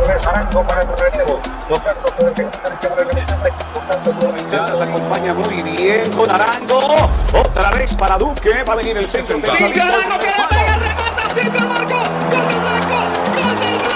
Andrés Arango para el relevo. Tocando sobre el sector izquierdo de la izquierda, tocando sobre el centro. Se acompaña muy bien con Arango. Otra vez para Duque. Va a venir el centro. Silvio Arango que le pega, remata, Silvio Marco. ¡Gol del Blanco! ¡Gol del Blanco!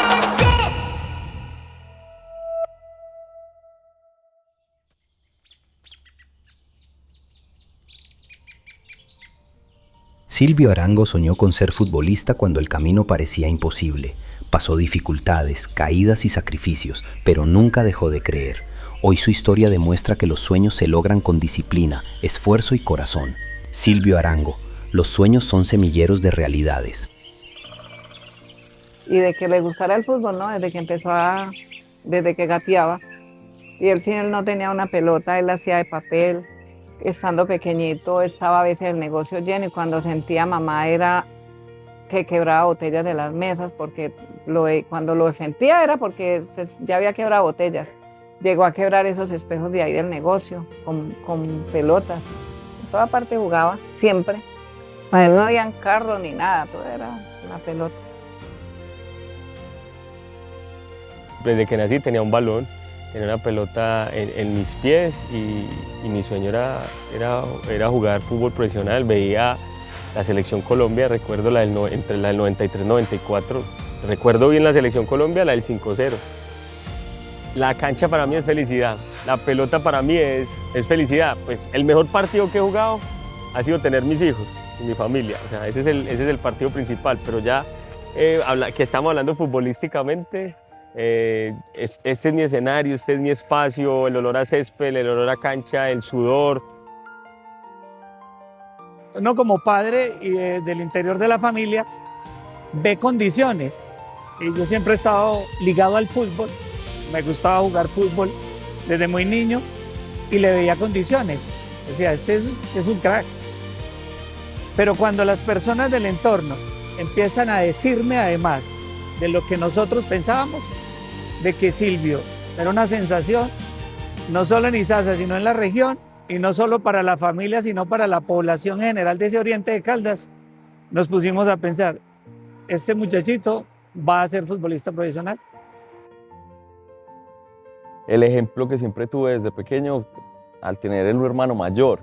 Silvio Arango soñó con ser futbolista cuando el camino parecía imposible. Pasó dificultades, caídas y sacrificios, pero nunca dejó de creer. Hoy su historia demuestra que los sueños se logran con disciplina, esfuerzo y corazón. Silvio Arango, los sueños son semilleros de realidades. Y de que le gustara el fútbol, ¿no? Desde que gateaba. Y él, si él no tenía una pelota, él hacía de papel. Estando pequeñito, estaba a veces el negocio lleno y cuando sentía mamá era que quebraba botellas de las mesas, porque cuando lo sentía era porque ya había quebrado botellas. Llegó a quebrar esos espejos de ahí del negocio con pelotas. En toda parte jugaba, siempre. Para él no habían carro ni nada, todo era una pelota. Desde que nací tenía un balón, tenía una pelota en mis pies y mi sueño era jugar fútbol profesional. Veía la selección Colombia, recuerdo entre la del 93 y 94, recuerdo bien la selección Colombia, la del 5-0. La cancha para mí es felicidad, la pelota para mí es felicidad. Pues el mejor partido que he jugado ha sido tener mis hijos y mi familia, o sea, ese es el partido principal, pero ya que estamos hablando futbolísticamente, este es mi escenario, este es mi espacio, el olor a césped, el olor a cancha, el sudor. Uno como padre y del interior de la familia ve condiciones. Y yo siempre he estado ligado al fútbol, me gustaba jugar fútbol desde muy niño y le veía condiciones. Decía, este es un crack. Pero cuando las personas del entorno empiezan a decirme además de lo que nosotros pensábamos, de que Silvio era una sensación, no solo en Izaza, sino en la región, y no solo para la familia, sino para la población general de ese oriente de Caldas, nos pusimos a pensar, este muchachito va a ser futbolista profesional. El ejemplo que siempre tuve desde pequeño, al tener un hermano mayor,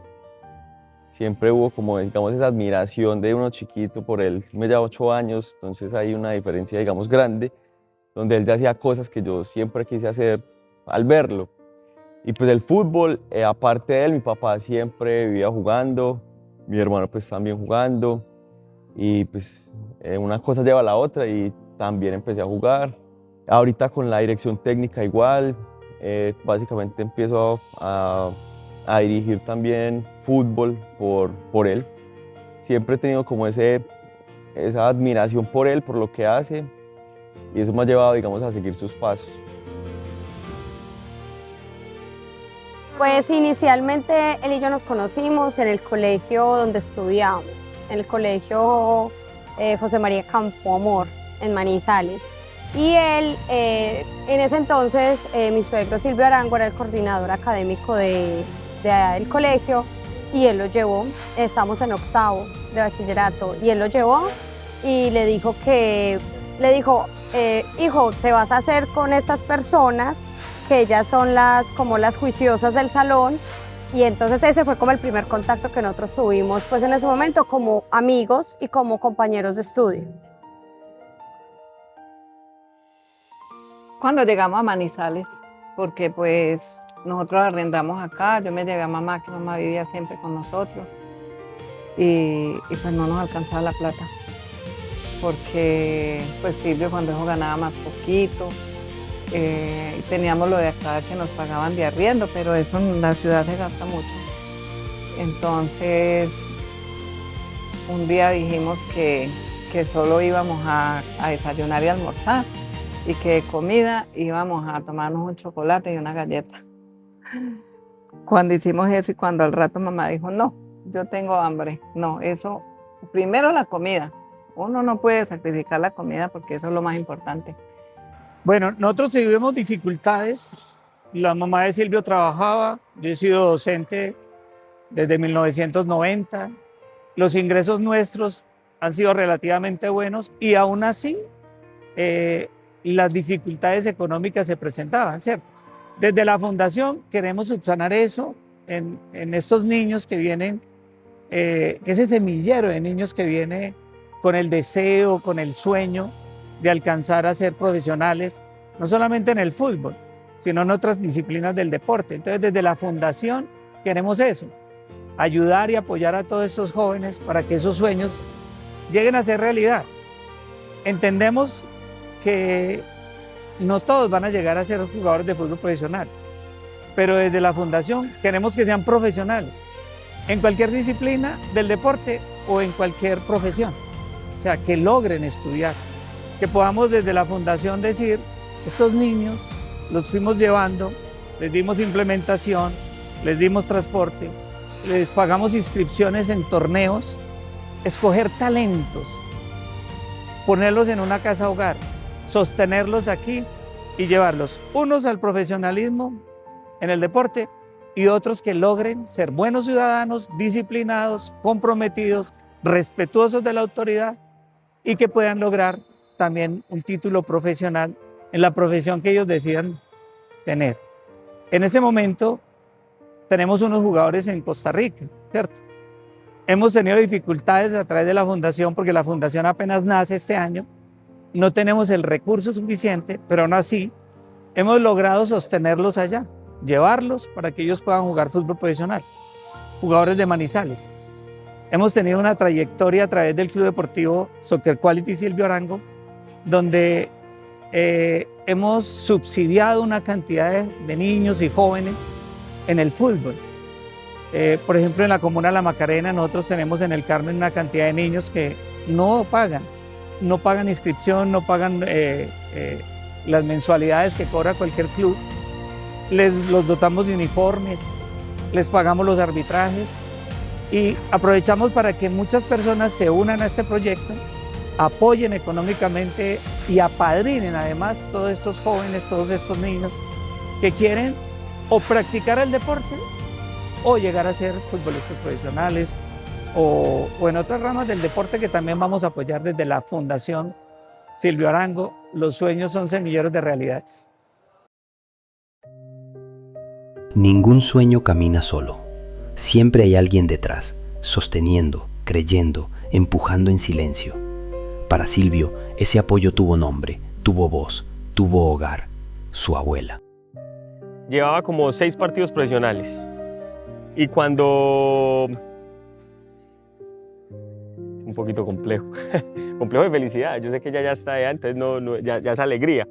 siempre hubo como, digamos, esa admiración de uno chiquito por él. Me lleva 8 años, entonces hay una diferencia, digamos, grande, donde él ya hacía cosas que yo siempre quise hacer al verlo. Y pues el fútbol, aparte de él, mi papá siempre vivía jugando, mi hermano pues también jugando, y pues una cosa lleva a la otra y también empecé a jugar. Ahorita con la dirección técnica igual, básicamente empiezo a dirigir también fútbol por él. Siempre he tenido como esa admiración por él, por lo que hace, y eso me ha llevado, digamos, a seguir sus pasos. Pues inicialmente él y yo nos conocimos en el colegio donde estudiábamos, en el colegio José María Campoamor, en Manizales. Y él, en ese entonces, mi suegro Silvio Arango era el coordinador académico de allá del colegio y él lo llevó, estamos en 8º de bachillerato, y él lo llevó y le dijo, hijo, te vas a hacer con estas personas que ellas son como las juiciosas del salón, y entonces ese fue como el primer contacto que nosotros tuvimos pues en ese momento como amigos y como compañeros de estudio. Cuando llegamos a Manizales, porque pues nosotros arrendamos acá, yo me llevé a mamá, que mamá vivía siempre con nosotros, y pues no nos alcanzaba la plata, porque pues Silvio cuando eso ganaba más poquito, teníamos lo de acá que nos pagaban de arriendo, pero eso en la ciudad se gasta mucho. Entonces, un día dijimos que solo íbamos a desayunar y almorzar, y que de comida íbamos a tomarnos un chocolate y una galleta. Cuando hicimos eso y cuando al rato mamá dijo, no, yo tengo hambre, no, eso, primero la comida. Uno no puede sacrificar la comida porque eso es lo más importante. Bueno, nosotros tuvimos dificultades. La mamá de Silvio trabajaba, yo he sido docente desde 1990. Los ingresos nuestros han sido relativamente buenos y aún así las dificultades económicas se presentaban, ¿cierto? Desde la fundación queremos subsanar eso en estos niños que vienen, ese semillero de niños que viene con el deseo, con el sueño de alcanzar a ser profesionales, no solamente en el fútbol, sino en otras disciplinas del deporte. Entonces, desde la fundación queremos eso, ayudar y apoyar a todos estos jóvenes para que esos sueños lleguen a ser realidad. Entendemos que no todos van a llegar a ser jugadores de fútbol profesional, pero desde la fundación queremos que sean profesionales en cualquier disciplina del deporte o en cualquier profesión. O sea, que logren estudiar, que podamos desde la fundación decir, estos niños los fuimos llevando, les dimos implementación, les dimos transporte, les pagamos inscripciones en torneos, escoger talentos, ponerlos en una casa hogar, sostenerlos aquí y llevarlos unos al profesionalismo en el deporte y otros que logren ser buenos ciudadanos, disciplinados, comprometidos, respetuosos de la autoridad y que puedan lograr también un título profesional en la profesión que ellos decidan tener. En ese momento tenemos unos jugadores en Costa Rica, ¿cierto? Hemos tenido dificultades a través de la fundación porque la fundación apenas nace este año. No tenemos el recurso suficiente, pero aún así hemos logrado sostenerlos allá, llevarlos para que ellos puedan jugar fútbol profesional. Jugadores de Manizales. Hemos tenido una trayectoria a través del Club Deportivo Soccer Quality Silvio Arango, donde hemos subsidiado una cantidad de niños y jóvenes en el fútbol. Por ejemplo, en la comuna de La Macarena, nosotros tenemos en el Carmen una cantidad de niños que no pagan inscripción, no pagan las mensualidades que cobra cualquier club. Los dotamos de uniformes, les pagamos los arbitrajes y aprovechamos para que muchas personas se unan a este proyecto, apoyen económicamente y apadrinen además todos estos jóvenes, todos estos niños que quieren o practicar el deporte o llegar a ser futbolistas profesionales o en otras ramas del deporte que también vamos a apoyar desde la Fundación Silvio Arango. Los sueños son semilleros de realidades. Ningún sueño camina solo. Siempre hay alguien detrás, sosteniendo, creyendo, empujando en silencio. Para Silvio, ese apoyo tuvo nombre, tuvo voz, tuvo hogar, su abuela. Llevaba como 6 partidos profesionales y cuando... un poquito complejo, complejo de felicidad, yo sé que ella ya está allá, entonces ya es alegría.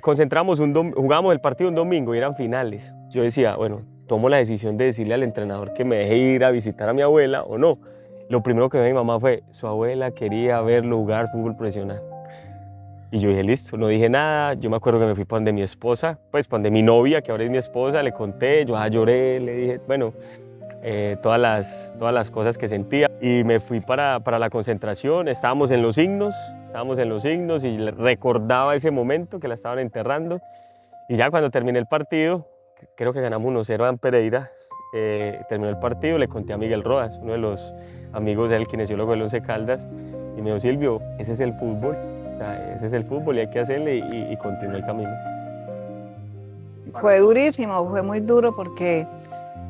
Concentramos jugamos el partido un domingo y eran finales. Yo decía, bueno, tomo la decisión de decirle al entrenador que me deje ir a visitar a mi abuela o no. Lo primero que me dijo mi mamá fue, su abuela quería verlo jugar fútbol profesional. Y yo dije, listo, no dije nada. Yo me acuerdo que me fui para donde mi esposa, pues para donde mi novia, que ahora es mi esposa, le conté, yo lloré, le dije, bueno, todas las cosas que sentía. Y me fui para la concentración, estábamos en los signos y recordaba ese momento que la estaban enterrando. Y ya cuando terminé el partido, creo que ganamos 1-0 a Pereira, terminó el partido, le conté a Miguel Rodas, uno de los amigos del kinesiólogo del Once Caldas, y me dijo, Silvio, ese es el fútbol, o sea, ese es el fútbol y hay que hacerle y continuó el camino. Fue durísimo, fue muy duro porque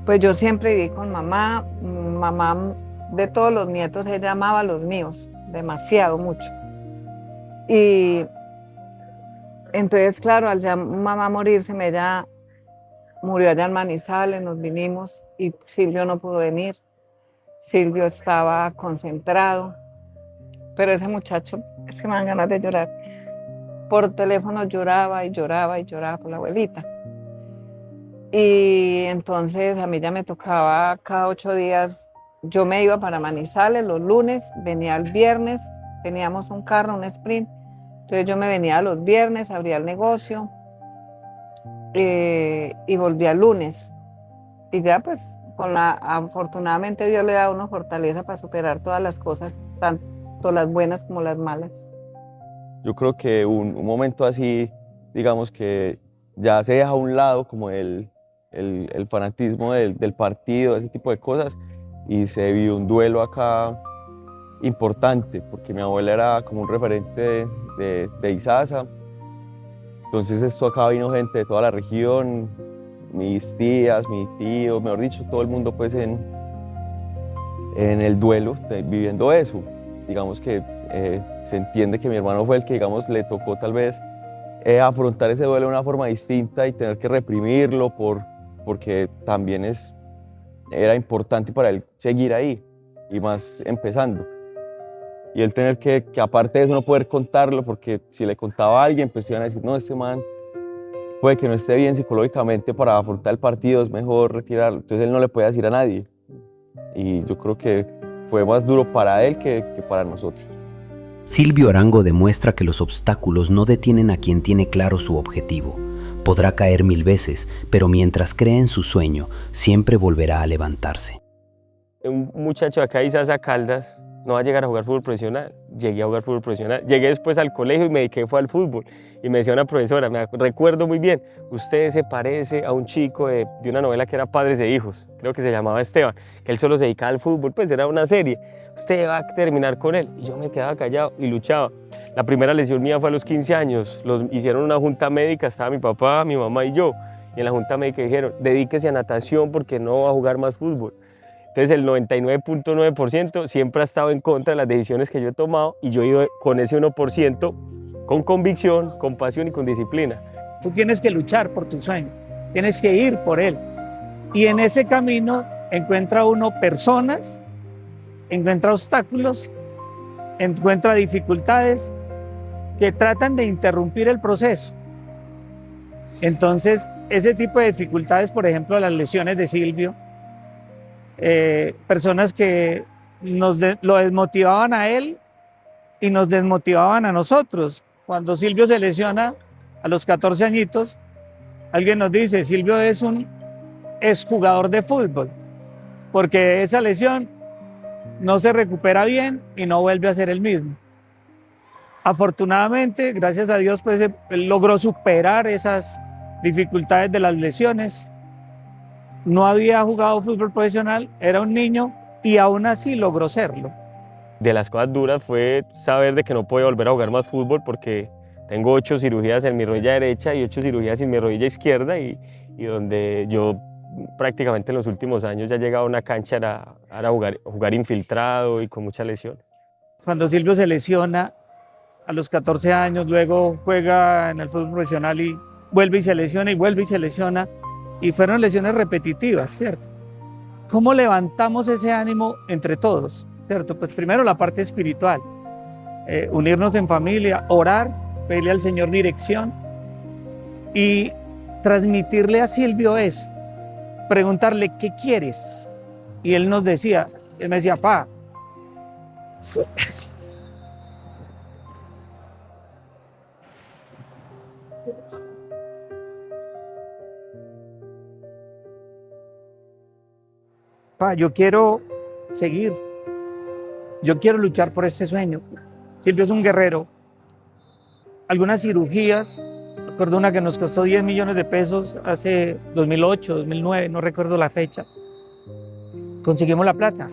pues yo siempre viví con mamá. Mamá de todos los nietos, ella amaba a los míos, demasiado, mucho. Y entonces, claro, al ya mamá morirse, ella murió allá en Manizales, nos vinimos y Silvio no pudo venir. Silvio estaba concentrado, pero ese muchacho, es que me dan ganas de llorar. Por teléfono lloraba y lloraba y lloraba por la abuelita. Y entonces a mí ya me tocaba cada 8 días, yo me iba para Manizales los lunes, venía el viernes, teníamos un carro, un sprint, entonces yo me venía los viernes, abría el negocio y volvía el lunes. Y ya pues afortunadamente Dios le da a uno fortaleza para superar todas las cosas, tanto las buenas como las malas. Yo creo que un momento así, digamos que ya se deja a un lado como el fanatismo del partido, ese tipo de cosas, y se vivió un duelo acá importante, porque mi abuela era como un referente de Izaza. Entonces esto acá vino gente de toda la región, mis tías, mi tío, mejor dicho, todo el mundo pues en el duelo, viviendo eso. Digamos que se entiende que mi hermano fue el que, digamos, le tocó tal vez afrontar ese duelo de una forma distinta y tener que reprimirlo porque también era importante para él seguir ahí y más empezando. Y él tener que aparte de eso no poder contarlo, porque si le contaba a alguien pues iban a decir, no, este man puede que no esté bien psicológicamente para afrontar el partido, es mejor retirarlo. Entonces él no le podía decir a nadie. Y yo creo que fue más duro para él que para nosotros. Silvio Arango demuestra que los obstáculos no detienen a quien tiene claro su objetivo. Podrá caer 1000 veces, pero mientras cree en su sueño, siempre volverá a levantarse. Un muchacho de acá de Izaza, Caldas, no va a llegar a jugar fútbol profesional. Llegué a jugar fútbol profesional. Llegué después al colegio y me dediqué al fútbol. Y me decía una profesora, me recuerdo muy bien, usted se parece a un chico de una novela que era Padres e Hijos, creo que se llamaba Esteban, que él solo se dedicaba al fútbol, pues era una serie. Usted va a terminar con él. Y yo me quedaba callado y luchaba. La primera lesión mía fue a los 15 años. Hicieron una junta médica, estaba mi papá, mi mamá y yo. Y en la junta médica dijeron, dedíquese a natación porque no va a jugar más fútbol. Entonces el 99.9% siempre ha estado en contra de las decisiones que yo he tomado y yo he ido con ese 1% con convicción, con pasión y con disciplina. Tú tienes que luchar por tu sueño, tienes que ir por él. Y en ese camino encuentra uno personas, encuentra obstáculos, encuentra dificultades que tratan de interrumpir el proceso. Entonces, ese tipo de dificultades, por ejemplo, las lesiones de Silvio, personas que lo desmotivaban a él y nos desmotivaban a nosotros. Cuando Silvio se lesiona a los 14 añitos, alguien nos dice, Silvio es un exjugador de fútbol, porque esa lesión no se recupera bien y no vuelve a ser el mismo. Afortunadamente, gracias a Dios, pues él logró superar esas dificultades de las lesiones. No había jugado fútbol profesional, era un niño y aún así logró serlo. De las cosas duras fue saber de que no podía volver a jugar más fútbol porque tengo 8 cirugías en mi rodilla derecha y 8 cirugías en mi rodilla izquierda y donde yo prácticamente en los últimos años ya llegaba a una cancha era jugar infiltrado y con mucha lesión. Cuando Silvio se lesiona a los 14 años, luego juega en el fútbol profesional y vuelve y se lesiona y vuelve y se lesiona. Y fueron lesiones repetitivas, ¿cierto? ¿Cómo levantamos ese ánimo entre todos, ¿cierto? Pues primero la parte espiritual, unirnos en familia, orar, pedirle al Señor dirección y transmitirle a Silvio eso, preguntarle, ¿qué quieres? Y él me decía, pa, yo quiero seguir, yo quiero luchar por este sueño. Silvio es un guerrero. Algunas cirugías, recuerdo una que nos costó 10 millones de pesos hace 2008, 2009, no recuerdo la fecha. Conseguimos la plata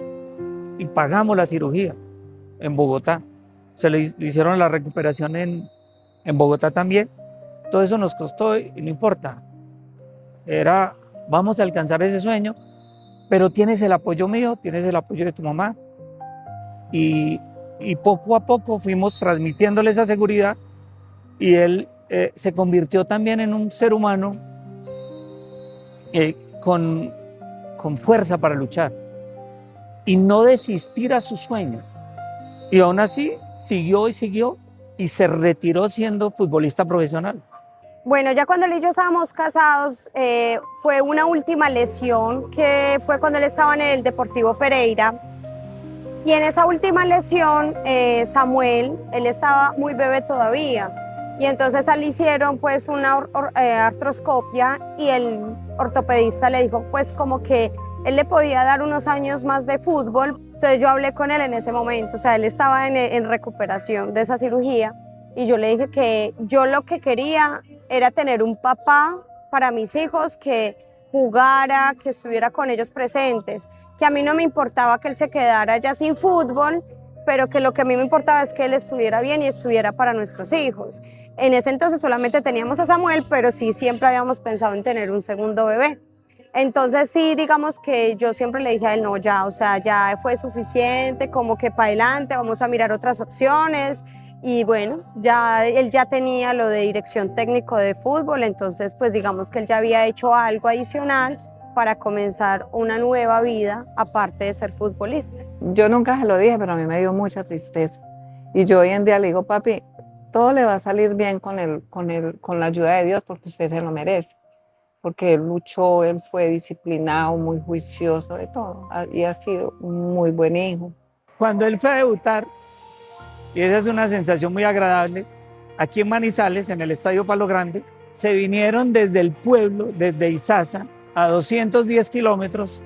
y pagamos la cirugía en Bogotá. Se le hicieron la recuperación en Bogotá también. Todo eso nos costó y no importa. Vamos a alcanzar ese sueño. Pero tienes el apoyo mío, tienes el apoyo de tu mamá. Y poco a poco fuimos transmitiéndole esa seguridad y él se convirtió también en un ser humano con fuerza para luchar y no desistir a su sueño. Y aún así siguió y se retiró siendo futbolista profesional. Bueno, ya cuando él y yo estábamos casados, fue una última lesión que fue cuando él estaba en el Deportivo Pereira. Y en esa última lesión, Samuel, él estaba muy bebé todavía. Y entonces le hicieron pues una artroscopia y el ortopedista le dijo pues como que él le podía dar unos años más de fútbol. Entonces yo hablé con él en ese momento, o sea, él estaba en recuperación de esa cirugía. Y yo le dije que yo lo que quería era tener un papá para mis hijos que jugara, que estuviera con ellos presentes, que a mí no me importaba que él se quedara ya sin fútbol, pero que lo que a mí me importaba es que él estuviera bien y estuviera para nuestros hijos. En ese entonces solamente teníamos a Samuel, pero sí siempre habíamos pensado en tener un segundo bebé. Entonces sí, digamos que yo siempre le dije a él, no, ya, o sea, ya fue suficiente, como que para adelante, vamos a mirar otras opciones. Y bueno, ya él ya tenía lo de dirección técnico de fútbol, entonces pues digamos que él ya había hecho algo adicional para comenzar una nueva vida, aparte de ser futbolista. Yo nunca se lo dije, pero a mí me dio mucha tristeza. Y yo hoy en día le digo, papi, todo le va a salir bien con la ayuda de Dios, porque usted se lo merece. Porque él luchó, él fue disciplinado, muy juicioso, de todo. Y ha sido un muy buen hijo. Cuando él fue a debutar, y esa es una sensación muy agradable, aquí en Manizales, en el Estadio Palo Grande, se vinieron desde el pueblo, desde Izaza, a 210 kilómetros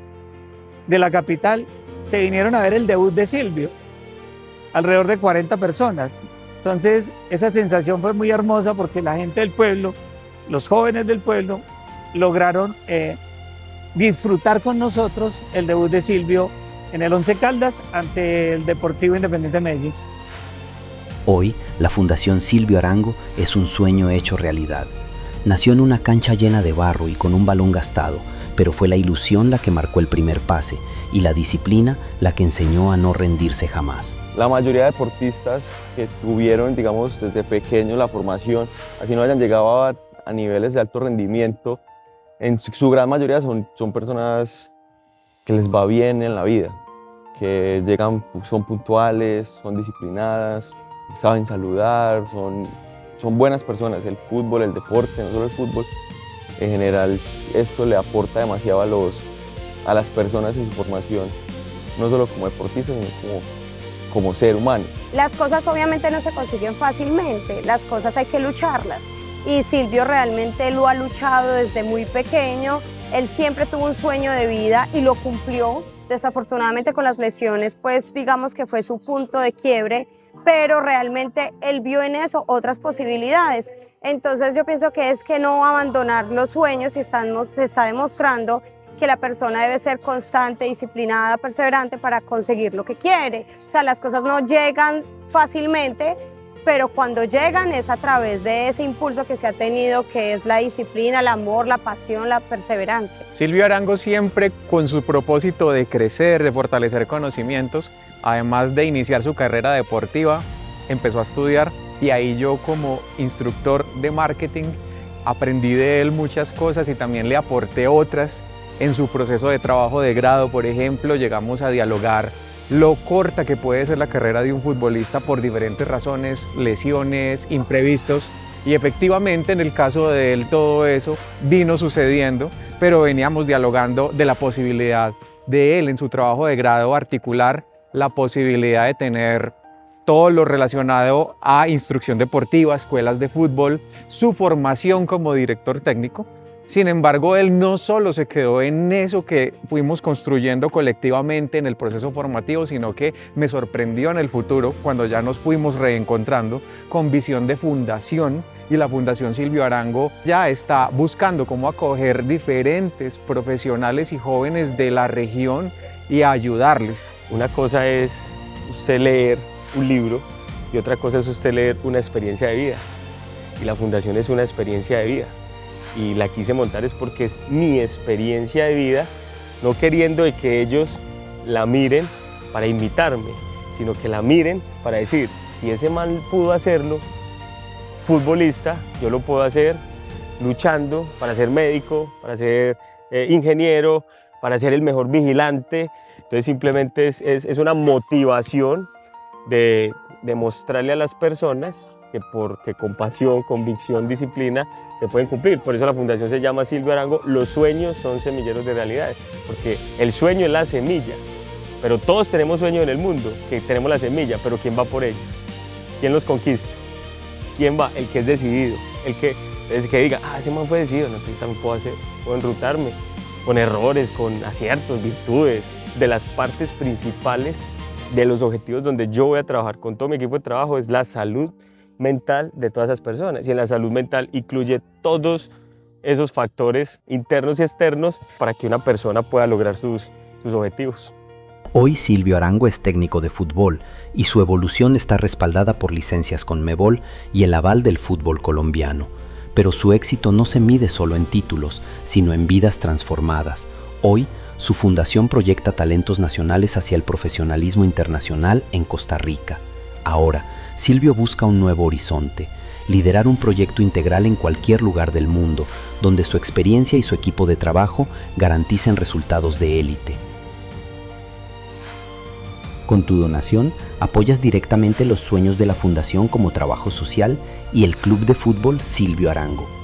de la capital, se vinieron a ver el debut de Silvio, alrededor de 40 personas. Entonces, esa sensación fue muy hermosa porque la gente del pueblo, los jóvenes del pueblo, lograron disfrutar con nosotros el debut de Silvio en el Once Caldas ante el Deportivo Independiente de Medellín. Hoy, la Fundación Silvio Arango es un sueño hecho realidad. Nació en una cancha llena de barro y con un balón gastado, pero fue la ilusión la que marcó el primer pase y la disciplina la que enseñó a no rendirse jamás. La mayoría de deportistas que tuvieron, digamos, desde pequeños la formación, así no hayan llegado a niveles de alto rendimiento, en su gran mayoría son personas que les va bien en la vida, que llegan, son puntuales, son disciplinadas, saben saludar, son buenas personas. El fútbol, el deporte, no solo el fútbol, en general esto le aporta demasiado a las personas en su formación, no solo como deportistas, sino como ser humano. Las cosas obviamente no se consiguen fácilmente, las cosas hay que lucharlas. Y Silvio realmente lo ha luchado desde muy pequeño, él siempre tuvo un sueño de vida y lo cumplió. Desafortunadamente con las lesiones, pues digamos que fue su punto de quiebre, pero realmente él vio en eso otras posibilidades. Entonces yo pienso que es que no abandonar los sueños y se está demostrando que la persona debe ser constante, disciplinada, perseverante para conseguir lo que quiere. O sea, las cosas no llegan fácilmente, pero cuando llegan es a través de ese impulso que se ha tenido, que es la disciplina, el amor, la pasión, la perseverancia. Silvio Arango siempre con su propósito de crecer, de fortalecer conocimientos, además de iniciar su carrera deportiva, empezó a estudiar y ahí yo como instructor de marketing aprendí de él muchas cosas y también le aporté otras en su proceso de trabajo de grado. Por ejemplo, llegamos a dialogar lo corta que puede ser la carrera de un futbolista por diferentes razones, lesiones, imprevistos, y efectivamente en el caso de él todo eso vino sucediendo, pero veníamos dialogando de la posibilidad de él en su trabajo de grado articular la posibilidad de tener todo lo relacionado a instrucción deportiva, escuelas de fútbol, su formación como director técnico. Sin embargo, él no solo se quedó en eso que fuimos construyendo colectivamente en el proceso formativo, sino que me sorprendió en el futuro cuando ya nos fuimos reencontrando con visión de fundación, y la Fundación Silvio Arango ya está buscando cómo acoger diferentes profesionales y jóvenes de la región y ayudarles. Una cosa es usted leer un libro y otra cosa es usted leer una experiencia de vida, y la Fundación es una experiencia de vida. Y la quise montar es porque es mi experiencia de vida, no queriendo de que ellos la miren para imitarme, sino que la miren para decir, si ese man pudo hacerlo, futbolista, yo lo puedo hacer luchando para ser médico, para ser ingeniero, para ser el mejor vigilante. Entonces simplemente es una motivación de mostrarle a las personas que con pasión, convicción, disciplina se pueden cumplir. Por eso la fundación se llama Silvio Arango. Los sueños son semilleros de realidades, porque el sueño es la semilla, pero todos tenemos sueños en el mundo, que tenemos la semilla, pero ¿quién va por ellos? ¿Quién los conquista? ¿Quién va? El que es decidido, el que diga, ese man fue decidido, no, yo también puedo hacer, puedo enrutarme, con errores, con aciertos, virtudes, de las partes principales de los objetivos donde yo voy a trabajar con todo mi equipo de trabajo es la salud mental de todas esas personas, y en la salud mental incluye todos esos factores internos y externos para que una persona pueda lograr sus objetivos. Hoy Silvio Arango es técnico de fútbol y su evolución está respaldada por licencias Conmebol y el aval del fútbol colombiano. Pero su éxito no se mide solo en títulos, sino en vidas transformadas. Hoy, su fundación proyecta talentos nacionales hacia el profesionalismo internacional en Costa Rica. Ahora, Silvio busca un nuevo horizonte, liderar un proyecto integral en cualquier lugar del mundo, donde su experiencia y su equipo de trabajo garanticen resultados de élite. Con tu donación, apoyas directamente los sueños de la Fundación como Trabajo Social y el Club de Fútbol Silvio Arango.